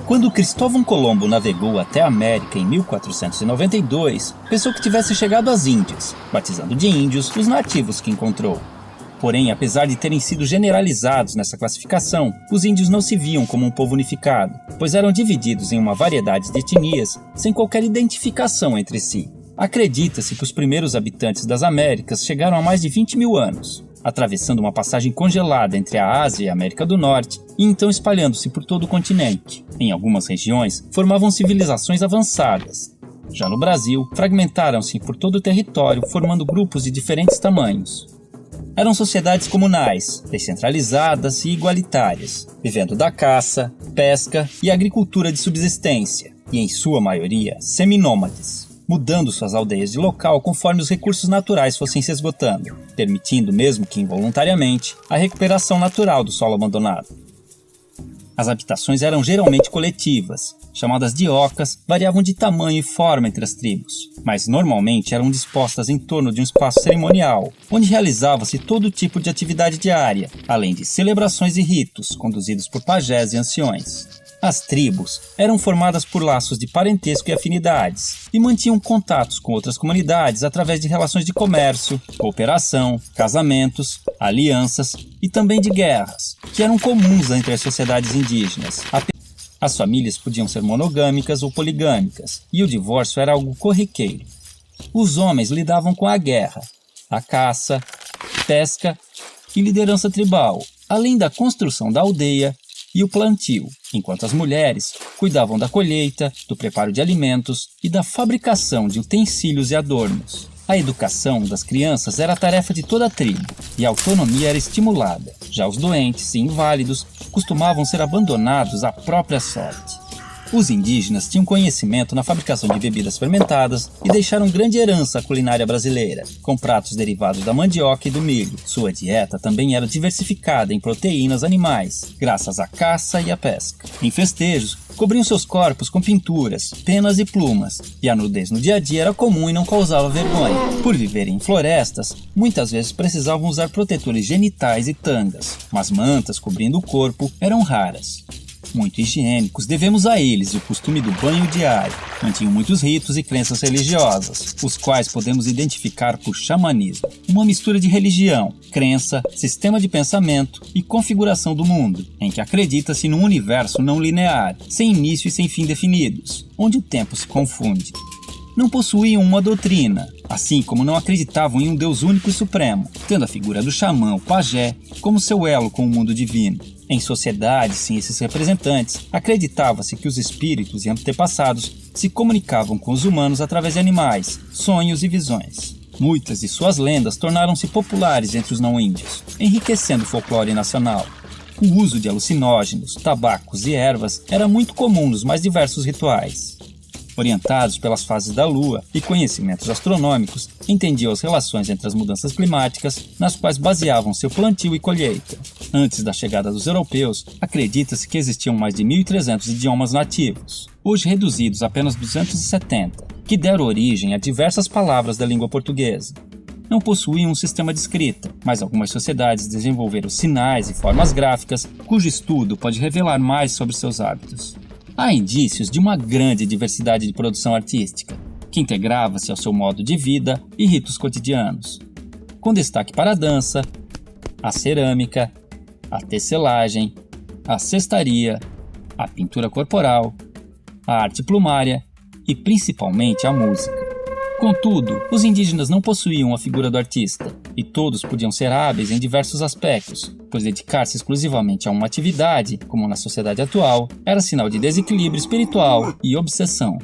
Quando Cristóvão Colombo navegou até a América em 1492, pensou que tivesse chegado às Índias, batizando de índios os nativos que encontrou. Porém, apesar de terem sido generalizados nessa classificação, os índios não se viam como um povo unificado, pois eram divididos em uma variedade de etnias sem qualquer identificação entre si. Acredita-se que os primeiros habitantes das Américas chegaram há mais de 20 mil anos, atravessando uma passagem congelada entre a Ásia e a América do Norte, e então espalhando-se por todo o continente. Em algumas regiões, formavam civilizações avançadas. Já no Brasil, fragmentaram-se por todo o território, formando grupos de diferentes tamanhos. Eram sociedades comunais, descentralizadas e igualitárias, vivendo da caça, pesca e agricultura de subsistência, e em sua maioria seminômades, mudando suas aldeias de local conforme os recursos naturais fossem se esgotando, permitindo, mesmo que involuntariamente, a recuperação natural do solo abandonado. As habitações eram geralmente coletivas, chamadas de ocas, variavam de tamanho e forma entre as tribos, mas normalmente eram dispostas em torno de um espaço cerimonial, onde realizava-se todo tipo de atividade diária, além de celebrações e ritos conduzidos por pajés e anciões. As tribos eram formadas por laços de parentesco e afinidades, e mantinham contatos com outras comunidades através de relações de comércio, cooperação, casamentos, alianças e também de guerras, que eram comuns entre as sociedades indígenas. As famílias podiam ser monogâmicas ou poligâmicas, e o divórcio era algo corriqueiro. Os homens lidavam com a guerra, a caça, pesca e liderança tribal, além da construção da aldeia e o plantio, enquanto as mulheres cuidavam da colheita, do preparo de alimentos e da fabricação de utensílios e adornos. A educação das crianças era a tarefa de toda a tribo, e a autonomia era estimulada. Já os doentes e inválidos costumavam ser abandonados à própria sorte. Os indígenas tinham conhecimento na fabricação de bebidas fermentadas e deixaram grande herança à culinária brasileira, com pratos derivados da mandioca e do milho. Sua dieta também era diversificada em proteínas animais, graças à caça e à pesca. Em festejos, cobriam seus corpos com pinturas, penas e plumas, e a nudez no dia a dia era comum e não causava vergonha. Por viverem em florestas, muitas vezes precisavam usar protetores genitais e tangas, mas mantas cobrindo o corpo eram raras. Muito higiênicos, devemos a eles o costume do banho diário. Mantinham muitos ritos e crenças religiosas, os quais podemos identificar por xamanismo, uma mistura de religião, crença, sistema de pensamento e configuração do mundo, em que acredita-se num universo não linear, sem início e sem fim definidos, onde o tempo se confunde. Não possuíam uma doutrina, assim como não acreditavam em um Deus único e supremo, tendo a figura do xamã, o pajé, como seu elo com o mundo divino. Em sociedades sem esses representantes, acreditava-se que os espíritos e antepassados se comunicavam com os humanos através de animais, sonhos e visões. Muitas de suas lendas tornaram-se populares entre os não-índios, enriquecendo o folclore nacional. O uso de alucinógenos, tabacos e ervas era muito comum nos mais diversos rituais. Orientados pelas fases da lua e conhecimentos astronômicos, entendiam as relações entre as mudanças climáticas, nas quais baseavam seu plantio e colheita. Antes da chegada dos europeus, acredita-se que existiam mais de 1.300 idiomas nativos, hoje reduzidos a apenas 270, que deram origem a diversas palavras da língua portuguesa. Não possuíam um sistema de escrita, mas algumas sociedades desenvolveram sinais e formas gráficas, cujo estudo pode revelar mais sobre seus hábitos. Há indícios de uma grande diversidade de produção artística, que integrava-se ao seu modo de vida e ritos cotidianos, com destaque para a dança, a cerâmica, a tecelagem, a cestaria, a pintura corporal, a arte plumária e principalmente a música. Contudo, os indígenas não possuíam a figura do artista, e todos podiam ser hábeis em diversos aspectos, pois dedicar-se exclusivamente a uma atividade, como na sociedade atual, era sinal de desequilíbrio espiritual e obsessão.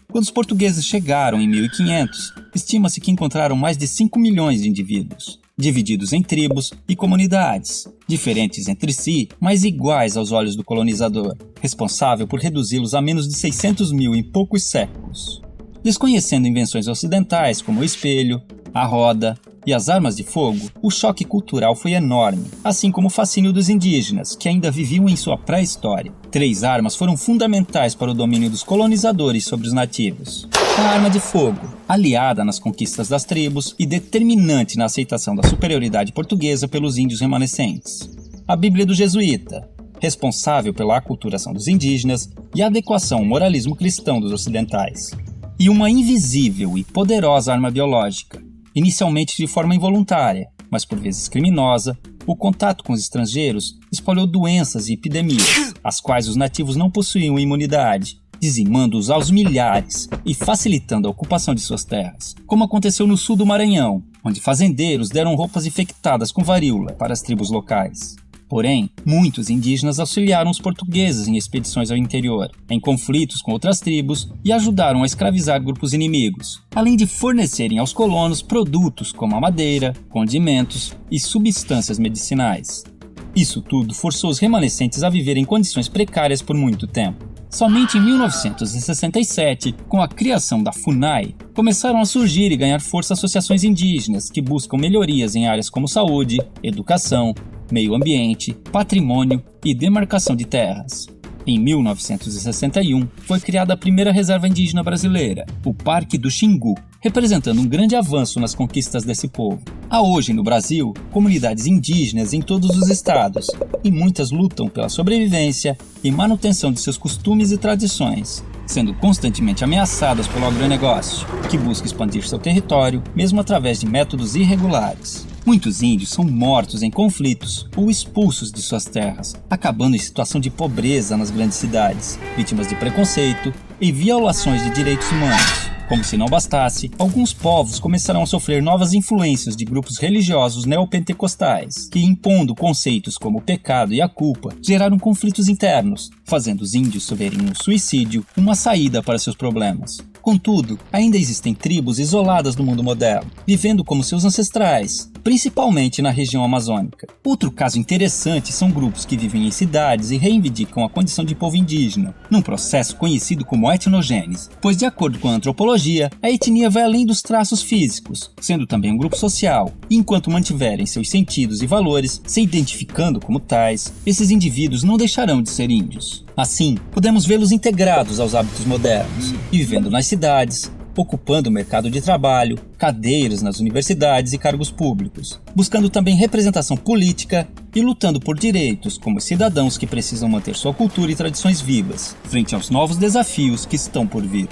Quando os portugueses chegaram em 1500, estima-se que encontraram mais de 5 milhões de indivíduos, divididos em tribos e comunidades, diferentes entre si, mas iguais aos olhos do colonizador, responsável por reduzi-los a menos de 600 mil em poucos séculos. Desconhecendo invenções ocidentais como o espelho, a roda e as armas de fogo, o choque cultural foi enorme, assim como o fascínio dos indígenas, que ainda viviam em sua pré-história. 3 armas foram fundamentais para o domínio dos colonizadores sobre os nativos. A arma de fogo, aliada nas conquistas das tribos e determinante na aceitação da superioridade portuguesa pelos índios remanescentes. A Bíblia do Jesuíta, responsável pela aculturação dos indígenas e adequação ao moralismo cristão dos ocidentais. E uma invisível e poderosa arma biológica, inicialmente de forma involuntária, mas por vezes criminosa, o contato com os estrangeiros espalhou doenças e epidemias, às quais os nativos não possuíam imunidade, dizimando-os aos milhares e facilitando a ocupação de suas terras, como aconteceu no sul do Maranhão, onde fazendeiros deram roupas infectadas com varíola para as tribos locais. Porém, muitos indígenas auxiliaram os portugueses em expedições ao interior, em conflitos com outras tribos e ajudaram a escravizar grupos inimigos, além de fornecerem aos colonos produtos como a madeira, condimentos e substâncias medicinais. Isso tudo forçou os remanescentes a viver em condições precárias por muito tempo. Somente em 1967, com a criação da FUNAI, começaram a surgir e ganhar força associações indígenas que buscam melhorias em áreas como saúde, educação, meio ambiente, patrimônio e demarcação de terras. Em 1961, foi criada a primeira reserva indígena brasileira, o Parque do Xingu, representando um grande avanço nas conquistas desse povo. Há hoje no Brasil comunidades indígenas em todos os estados, e muitas lutam pela sobrevivência e manutenção de seus costumes e tradições, sendo constantemente ameaçadas pelo agronegócio, que busca expandir seu território, mesmo através de métodos irregulares. Muitos índios são mortos em conflitos ou expulsos de suas terras, acabando em situação de pobreza nas grandes cidades, vítimas de preconceito e violações de direitos humanos. Como se não bastasse, alguns povos começaram a sofrer novas influências de grupos religiosos neopentecostais, que, impondo conceitos como o pecado e a culpa, geraram conflitos internos, fazendo os índios verem no suicídio uma saída para seus problemas. Contudo, ainda existem tribos isoladas no mundo moderno, vivendo como seus ancestrais, principalmente na região amazônica. Outro caso interessante são grupos que vivem em cidades e reivindicam a condição de povo indígena, num processo conhecido como etnogênese, pois, de acordo com a antropologia, a etnia vai além dos traços físicos, sendo também um grupo social, e enquanto mantiverem seus sentidos e valores, se identificando como tais, esses indivíduos não deixarão de ser índios. Assim, podemos vê-los integrados aos hábitos modernos e vivendo nas cidades, ocupando o mercado de trabalho, cadeiras nas universidades e cargos públicos, buscando também representação política e lutando por direitos como cidadãos que precisam manter sua cultura e tradições vivas, frente aos novos desafios que estão por vir.